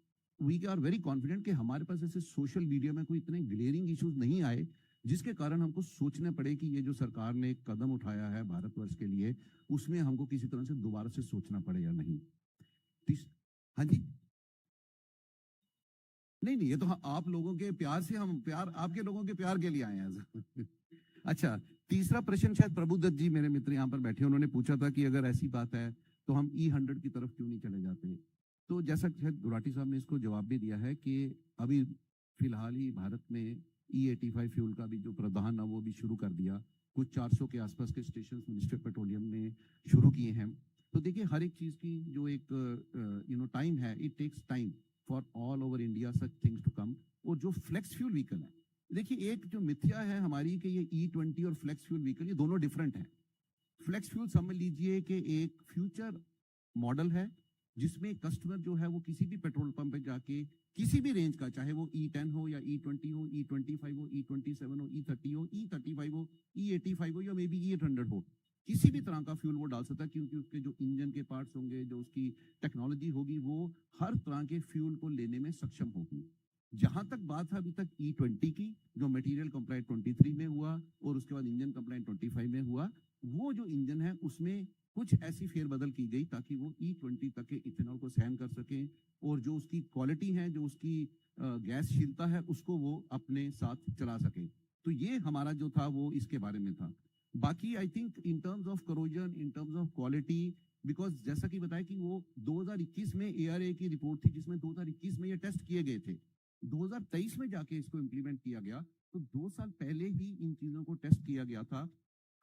वी आर वेरी कॉन्फिडेंट कि हमारे पास ऐसे सोशल मीडिया में कोई इतने ग्लेयरिंग इश्यूज नहीं आए जिसके कारण हमको सोचना पड़े कि ये जो सरकार ने एक कदम उठाया है भारतवर्ष के लिए, उसमें हमको किसी तरह से दोबारा से सोचना पड़े या नहीं। हाँ जी, नहीं, ये तो आप लोगों के प्यार से, हम आपके लोगों के प्यार के लिए आए हैं। अच्छा, तीसरा प्रश्न शायद प्रभुदत्त जी मेरे मित्र यहाँ पर बैठे, उन्होंने पूछा था कि अगर ऐसी बात है तो हम E100 की तरफ क्यों नहीं चले जाते। तो जैसा शायद गुलाटी साहब ने इसको जवाब भी दिया है कि अभी फिलहाल ही भारत में E85 फ्यूल का भी जो प्रावधान है वो भी शुरू कर दिया। कुछ 400 के आसपास के स्टेशन मिनिस्ट्री ऑफ पेट्रोलियम ने शुरू किए हैं। तो देखिए हर एक चीज की जो एक टाइम है, it takes time for all over India such things to come. और जो फ्लेक्स फ्यूल व्हीकल है, देखिए एक जो मिथ्या है हमारी कि ये E20 और फ्लेक्स फ्यूल व्हीकल ये दोनों डिफरेंट हैं। फ्लेक्स फ्यूल समझ लीजिए कि एक फ्यूचर मॉडल है जिसमें कस्टमर जो है वो किसी भी पेट्रोल पंप पे जाके किसी भी रेंज का, चाहे वो E10 हो या E20 हो, E25 हो, E27 हो, E30 हो, E35 हो, E85 हो या मे बी E800 हो, किसी भी तरह का फ्यूल वो डाल सकता है, क्योंकि उसके जो इंजन के पार्ट्स होंगे, जो उसकी टेक्नोलॉजी होगी, वो हर तरह के फ्यूल को लेने में सक्षम होगी। जहां तक बात है अभी तक E20 की, जो मटेरियल कंप्लाइंट 23 में हुआ और उसके बाद इंजन कंप्लाइंट 25 में हुआ, वो जो इंजन है उसमें कुछ ऐसी फेरबदल की गई ताकि वो E20 तक के इथेनॉल को सहन कर सके और जो उसकी क्वालिटी है, जो उसकी गैसशीलता है, उसको वो अपने साथ चला सके। तो ये हमारा जो था वो इसके बारे में था। बाकी I think in terms of corrosion, in terms of quality, because जैसा कि बताया कि वो 2021 में ARA की रिपोर्ट थी जिसमें 2021 में ये टेस्ट किए गए थे, 2023 में जाके इसको इम्प्लीमेंट किया गया। तो 2 साल पहले ही इन चीजों को टेस्ट किया गया था।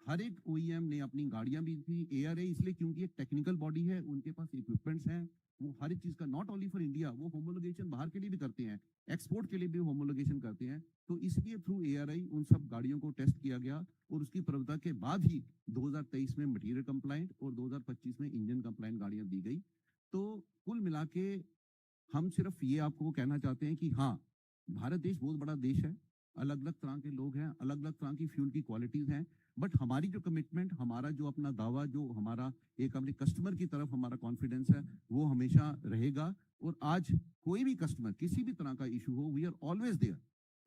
हर एक OEM ने अपनी गाड़ियां भी थी, ARA इसलिए क्योंकि एक टेक्निकल बॉडी है, उनके पास इक्विपमेंट्स हैं, वो हर एक चीज का नॉट ओनली फॉर इंडिया, वो होमोलोगेशन बाहर के लिए भी करते हैं, एक्सपोर्ट के लिए भी होमोलोगेशन करते हैं। तो इसलिए थ्रू ARI उन सब गाड़ियों को टेस्ट किया गया और उसकी प्रवृत्ता के बाद ही 2023 में मटीरियल कंप्लाइंट और 2025 में इंजन कंप्लाइंट गाड़ियां दी गई। तो कुल मिला के हम सिर्फ ये आपको कहना चाहते हैं कि हाँ, भारत देश बहुत बड़ा देश है, अलग अलग तरह के लोग हैं, अलग अलग तरह की फ्यूल की क्वालिटीज हैं, बट हमारी जो कमिटमेंट, हमारा जो अपना दावा, जो हमारा एक अपने कस्टमर की तरफ हमारा कॉन्फिडेंस है, वो हमेशा रहेगा। और आज कोई भी कस्टमर किसी भी तरह का इशू हो, वी आर ऑलवेज देयर।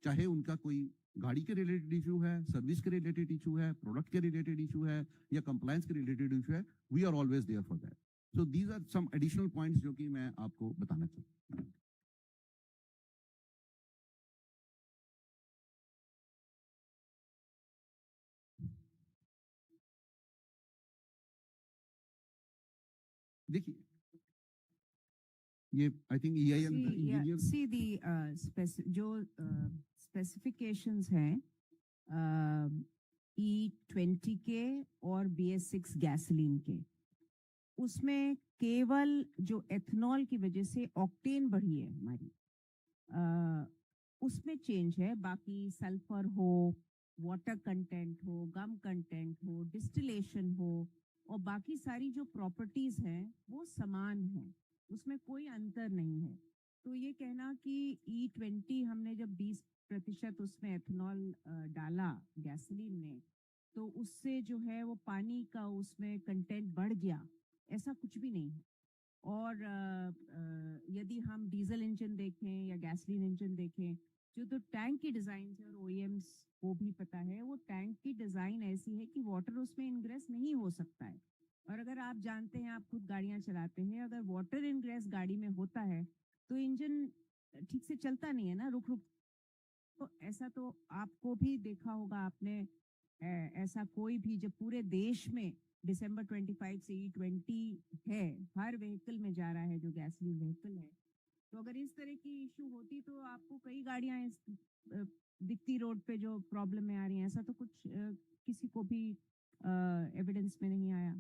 चाहे उनका कोई गाड़ी के रिलेटेड इशू है, सर्विस के रिलेटेड इशू है, प्रोडक्ट के रिलेटेड इशू है या कंप्लायंस के रिलेटेड इशू है, we are always there for that. So these are some additional points जो कि मैं आपको बताना चाहता हूँ। देखिए ये I think EIM engineer See the जो specifications हैं E20 के और BS6 गैसोलीन के, उसमें केवल जो एथनॉल की वजह से ऑक्टेन बढ़ी है हमारी, उसमें चेंज है। बाकी सल्फर हो, वाटर कंटेंट हो, गम कंटेंट हो, डिस्टिलेशन हो और बाकी सारी जो प्रॉपर्टीज हैं वो समान हैं, उसमें कोई अंतर नहीं है। तो ये कहना कि E20 हमने जब 20% उसमें एथेनॉल डाला गैसोलीन में, तो उससे जो है वो पानी का उसमें कंटेंट बढ़ गया, ऐसा कुछ भी नहीं है। और यदि हम डीजल इंजन देखें या गैसोलीन इंजन देखें, जो तो टैंक की डिज़ाइन है, और ओईएम्स को भी पता है, वो टैंक की डिज़ाइन ऐसी है कि वाटर उसमें इनग्रेस नहीं हो सकता है। और अगर आप जानते हैं, आप खुद गाड़ियाँ चलाते हैं, अगर वाटर इनग्रेस गाड़ी में होता है तो इंजन ठीक से चलता नहीं है ना, रुक रुक। तो ऐसा तो आपको भी देखा होगा आपने, ऐसा कोई भी जब पूरे देश में दिसंबर 25 से E20 है, हर व्हीकल में जा रहा है जो गैसोलीन व्हीकल है, तो अगर इस तरह की इशू होती तो आपको कई गाड़ियां दिखती रोड पे जो प्रॉब्लम में आ रही हैं। ऐसा तो कुछ किसी को भी एविडेंस में नहीं आया।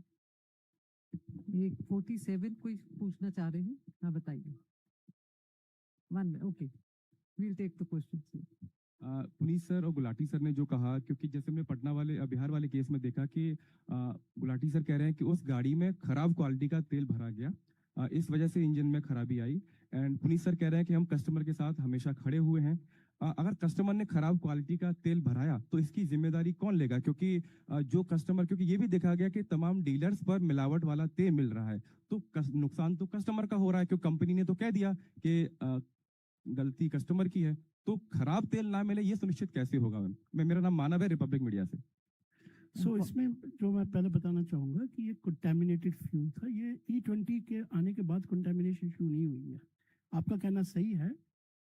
एक 47 कोई पूछना चाह रहे हैं, हाँ बताइए। Okay, we'll take the questions. Puneet sir और गुलाटी सर ने जो कहा, क्योंकि जैसे हमने पटना वाले बिहार वाले केस में देखा कि गुलाटी सर कह रहे हैं कि उस गाड़ी में खराब क्वालिटी का तेल भरा गया, इस वजह से इंजन में खराबी आई। एंड पुनीत सर कह रहे हैं कि हम कस्टमर के साथ हमेशा खड़े हुए हैं। अगर कस्टमर ने खराब क्वालिटी का तेल भराया तो इसकी जिम्मेदारी कौन लेगा? क्योंकि जो कस्टमर, क्योंकि ये भी देखा गया कि तमाम डीलर्स पर मिलावट वाला तेल मिल रहा है, तो नुकसान तो कस्टमर का हो रहा है, क्योंकि कंपनी ने तो कह दिया कि गलती कस्टमर की है। तो खराब तेल ना मिले ये सुनिश्चित कैसे होगा? मेरा नाम मानव है, रिपब्लिक मीडिया से। सो इसमें जो मैं पहले बताना चाहूँगा कि ये कंटेमिनेटेड फ्यूल था। ये E20 के आने के बाद कंटेमिनेशन शुरू नहीं हुई है। आपका कहना सही है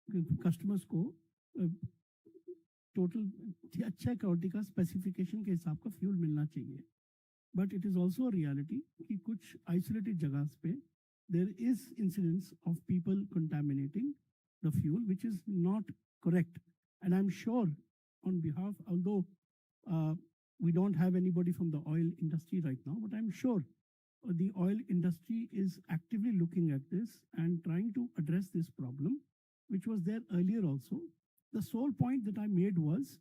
कि कस्टमर्स को टोटल अच्छा क्वालिटी का स्पेसिफिकेशन के हिसाब का फ्यूल मिलना चाहिए, but it is also reality कि कुछ आइसोलेटेड जगह पे there is incidence of people contaminating the fuel, which is not correct. And I'm sure on behalf, although we don't have anybody from the oil industry right now, but I'm sure the oil industry is actively looking at this and trying to address this problem, which was there earlier also. The sole point that I made was,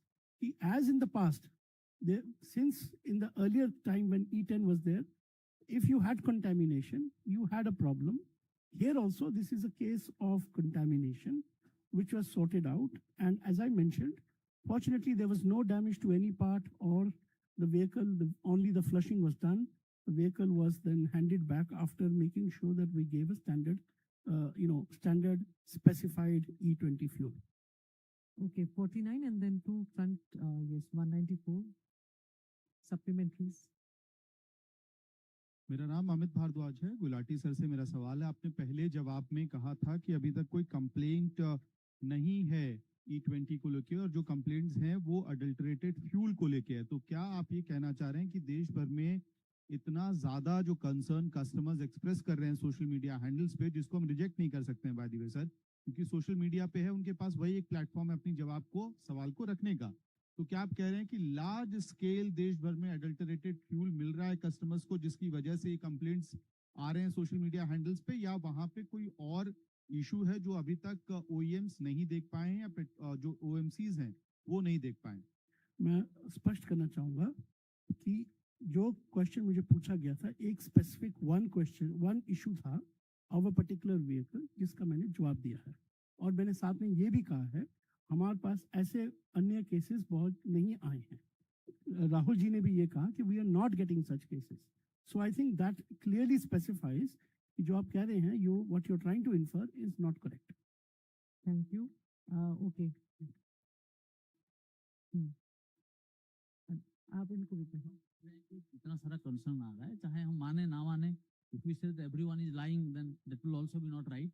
as in the past, since in the earlier time when E10 was there, if you had contamination, you had a problem. Here also, this is a case of contamination, which was sorted out. And as I mentioned, fortunately, there was no damage to any part or the vehicle, only the flushing was done. The vehicle was then handed back after making sure that we gave a standard, standard specified E20 fuel. Okay, 49 and then two front, yes, 194 supplementaries. मेरा नाम अमित भारद्वाज है। Gulati sir से मेरा सवाल है, आपने पहले जवाब में कहा था कि अभी तक कोई कंप्लेंट नहीं है E20 को लेके, और जो कंप्लेंट्स हैं वो अडल्टरेटेड फ्यूल को लेके है। तो क्या आप ये कहना चाह रहे हैं कि देश भर में इतना ज्यादा जो कंसर्न कस्टमर्स एक्सप्रेस कर रहे हैं सोशल मीडिया हैंडल्स पे, जिसको हम रिजेक्ट नहीं कर सकते हैं बाय द वे सर, क्योंकि सोशल मीडिया पे है, उनके पास वही एक प्लेटफॉर्म है अपनी जवाब को, सवाल को रखने का, तो क्या आप कह रहे हैं कि लार्ज स्केल देश भर में अडल्टरेटेड फ्यूल मिल रहा है कस्टमर्स को, जिसकी वजह से ये कंप्लेंट्स आ रहे हैं सोशल मीडिया हैंडल्स पे, या वहां पे कोई और इशू है जो अभी तक ओईएम्स नहीं देख पाए हैं या जो ओएमसीज हैं वो नहीं देख पाए? मैं स्पष्ट करना चाहूँगा कि जो क्वेश्चन मुझे पूछा गया था, एक स्पेसिफिक वन इशू था ऑफ अ पर्टिकुलर व्हीकल, जिसका मैंने जवाब दिया है। और मैंने साथ में ये भी कहा है, हमारे पास ऐसे अन्य केसेस बहुत नहीं आए हैं। राहुल जी ने भी ये कहा कि we are not getting such cases. So I think that clearly specifies कि जो आप कह रहे हैं, what you are trying to infer is not correct. Thank you. Okay, आप इनको भी कहें। इतना सारा कंसर्न आ रहा है, चाहे हम माने ना माने, if we say that everyone is lying, then that will also be not right.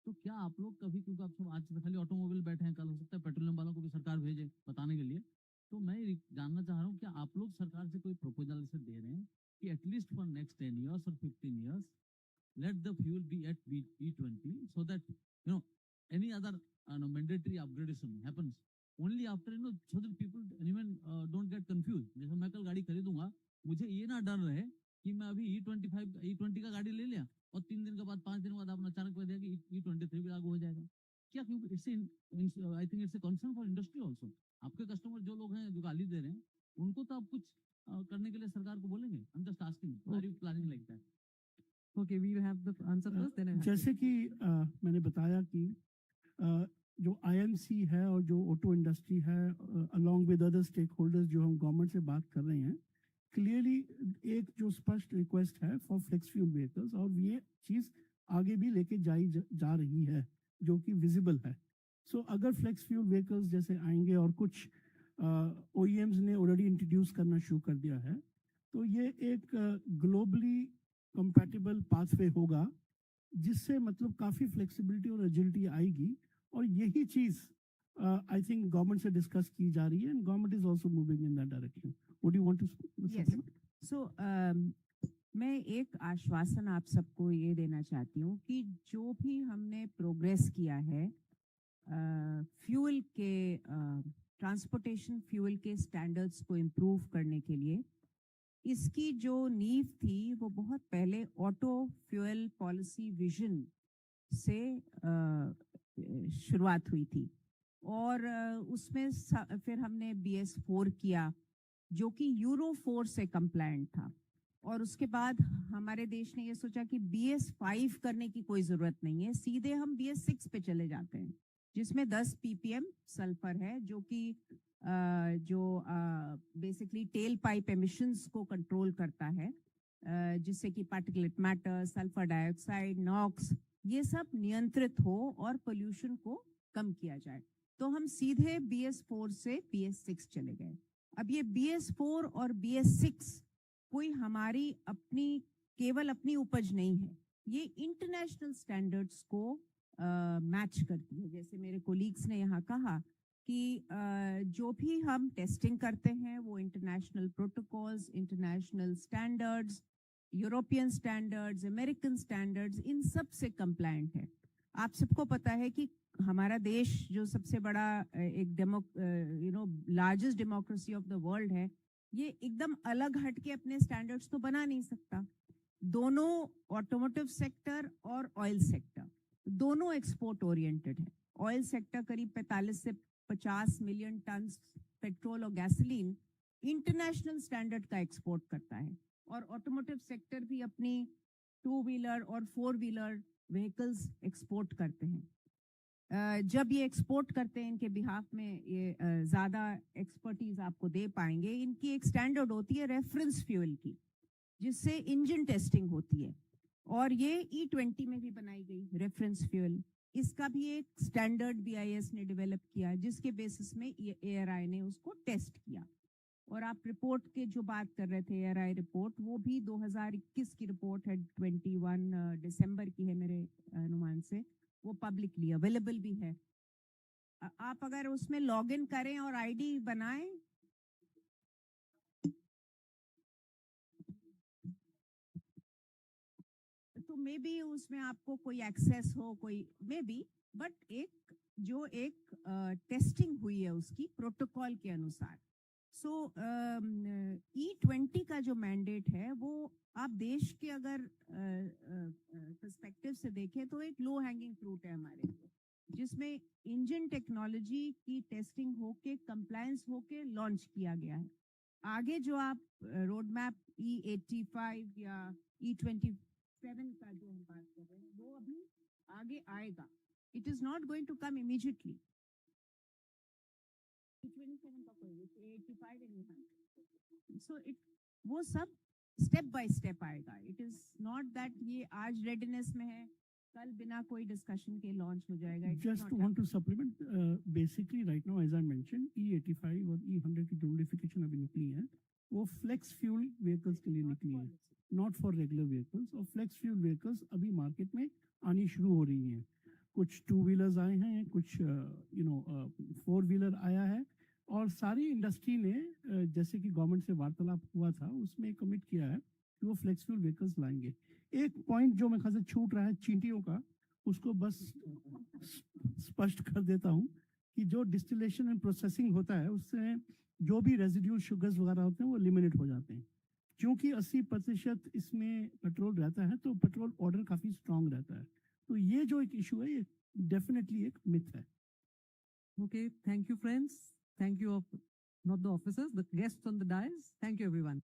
तो क्या आप लोग कभी, क्योंकि आप सब आज खाली ऑटोमोबाइल बैठे हैं, कल हो सकता है पेट्रोलियम वालों को भी सरकार भेजे बताने के लिए, तो मैं जानना चाह रहा हूँ, क्या आप लोग सरकार से कोई प्रपोजल ऐसे दे रहे हैं कि at least for next 10 years or 15 years, let the fuel be at E20 so that, any other mandatory upgradation happens only after, so that people don't get confused. जैसे मैं कल गाड़ी खरीदूंगा, मुझे ये ना डर रहे कि मैं अभी E20 का गाड़ी ले लिया और 3 दिन के बाद 5 दिन बाद आपने अचानक कह दिया कि E23 भी लागू हो जाएगा। क्या, क्योंकि I think it's a concern for industry also. आपके कस्टमर जो लोग हैं जो गाली दे रहे हैं, उनको तो आप कुछ करने के लिए सरकार को बोलेंगे? I am just asking, are you planning like that? Okay, we'll have the answer first, then I have जैसे कि मैंने बताया कि जो आईएमसी है और जो ऑटो इंडस्ट्री है along with other stakeholders जो हम गवर्नमेंट से बात कर रहे हैं, क्लियरली एक जो स्पष्ट रिक्वेस्ट है फॉर फ्लेक्स फ्यूल व्हीकल्स, और ये चीज़ आगे भी लेके जा रही है जो कि विजिबल है. सो अगर फ्लेक्स फ्यूल व्हीकल्स जैसे आएंगे और कुछ OEMs ने ऑलरेडी इंट्रोड्यूस करना शुरू कर दिया है, तो ये एक ग्लोबली कंपैटिबल पाथवे होगा जिससे मतलब काफ़ी फ्लेक्सिबिलिटी और एजिलिटी आएगी. और यही चीज़ आई थिंक गवर्नमेंट से डिस्कस की जा रही है, and government is also moving in that direction. Would you want to Yes. So, मैं एक आश्वासन आप सबको ये देना चाहती हूँ कि जो भी हमने प्रोग्रेस किया है फ्यूल के ट्रांसपोर्टेशन फ्यूल के स्टैंडर्ड्स को इम्प्रूव करने के लिए, इसकी जो नींव थी वो बहुत पहले ऑटो फ्यूल पॉलिसी विजन से शुरुआत हुई थी. और उसमें फिर हमने BS4 किया जो कि यूरो 4 से कंप्लायंट था. और उसके बाद हमारे देश ने ये सोचा कि BS5 करने की कोई ज़रूरत नहीं है, सीधे हम BS6 पे चले जाते हैं, जिसमें 10 ppm सल्फर है, जो कि बेसिकली टेल पाइप एमिशंस को कंट्रोल करता है, जिससे कि particulate matter, sulphur dioxide, NOx, ये सब नियंत्रित हो और पोल्यूशन को कम किया जाए. तो हम सीधे BS4 से BS6 चले गए. अब ये BS4 और BS6 कोई हमारी अपनी केवल अपनी उपज नहीं है, ये इंटरनेशनल स्टैंडर्ड्स को मैच करती है. जैसे मेरे कोलीग्स ने यहाँ कहा कि जो भी हम टेस्टिंग करते हैं वो international protocols, international standards, European standards, American standards, इन सब से कंप्लायंट है. आप सबको पता है कि हमारा देश जो सबसे बड़ा एक largest democracy of the world है, ये एकदम अलग हटके अपने स्टैंडर्ड्स तो बना नहीं सकता. दोनों ऑटोमोटिव सेक्टर और ऑयल सेक्टर दोनों एक्सपोर्ट ओरिएंटेड है. ऑयल सेक्टर करीब 45 से 50 मिलियन टन पेट्रोल और गैसोलीन इंटरनेशनल स्टैंडर्ड का एक्सपोर्ट करता है, और ऑटोमोटिव सेक्टर भी अपनी 2 व्हीलर और 4 व्हीलर व्हीकल्स एक्सपोर्ट करते हैं. जब ये एक्सपोर्ट करते हैं, इनके बिहाफ में ये ज़्यादा एक्सपर्टीज आपको दे पाएंगे. इनकी एक स्टैंडर्ड होती है रेफरेंस फ्यूल की, जिससे इंजन टेस्टिंग होती है, और ये E20 में भी बनाई गई रेफरेंस फ्यूल. इसका भी एक स्टैंडर्ड BIS ने डेवलप किया, जिसके बेसिस में ARI ने उसको टेस्ट किया. और आप रिपोर्ट के जो बात कर रहे थे, ARI रिपोर्ट, वो भी 2021 की रिपोर्ट है, 21 दिसंबर की है मेरे अनुमान से. वो पब्लिकली अवेलेबल भी है. आप अगर उसमें लॉग इन करें और ID बनाएं, तो मे बी उसमें आपको कोई एक्सेस हो, कोई मे बी, बट एक टेस्टिंग हुई है उसकी प्रोटोकॉल के अनुसार. सो E20 का जो मैंडेट है वो आप देश के अगर पर्सपेक्टिव से देखें तो एक लो हैंगिंग फ्रूट है हमारे लिए, जिसमें इंजन टेक्नोलॉजी की टेस्टिंग होके कंप्लायंस होके लॉन्च किया गया है. आगे जो आप रोड मैप E85 या E27 का जो हम बात कर रहे हैं, वो अभी आगे आएगा. It is not going to come immediately. E27 का कोई, E85 एंड E100. सो वो सब स्टेप बाय स्टेप आएगा. इट इज नॉट दैट ये आज रेडीनेस में है, कल बिना कोई डिस्कशन के लॉन्च हो जाएगा. Just want to supplement, basically right now as I mentioned, E85 और E100 की जो नोटिफिकेशन अभी निकली है, वो फ्लेक्स फ्यूल व्हीकल्स के लिए निकली है, नॉट फॉर रेगुलर व्हीकल्स. और फ्लेक्स फ्यूल व्हीकल्स अभी मार्केट में आनी शुरू हो रही हैं. कुछ 2 व्हीलर्स आए हैं, कुछ 4 व्हीलर आया है, और सारी इंडस्ट्री ने जैसे कि गवर्नमेंट से वार्तालाप हुआ था, उसमें कमिट किया है कि वो फ्लेक्स फ्यूल व्हीकल्स लाएंगे. एक पॉइंट जो मेरे ख्याल से छूट रहा है चींटियों का, उसको बस स्पष्ट कर देता हूँ कि जो डिस्टिलेशन एंड प्रोसेसिंग होता है, उससे जो भी रेजिड्यूल शुगर्स वगैरह होते हैं वो एलिमिनेट हो जाते हैं. क्योंकि 80% इसमें पेट्रोल रहता है, तो पेट्रोल ऑर्डर काफ़ी स्ट्रांग रहता है. तो ये जो एक इशू है, ये डेफिनेटली एक मिथ है. Okay, thank you, friends. Thank you, not the officers, the guests on the dais. Thank you, everyone.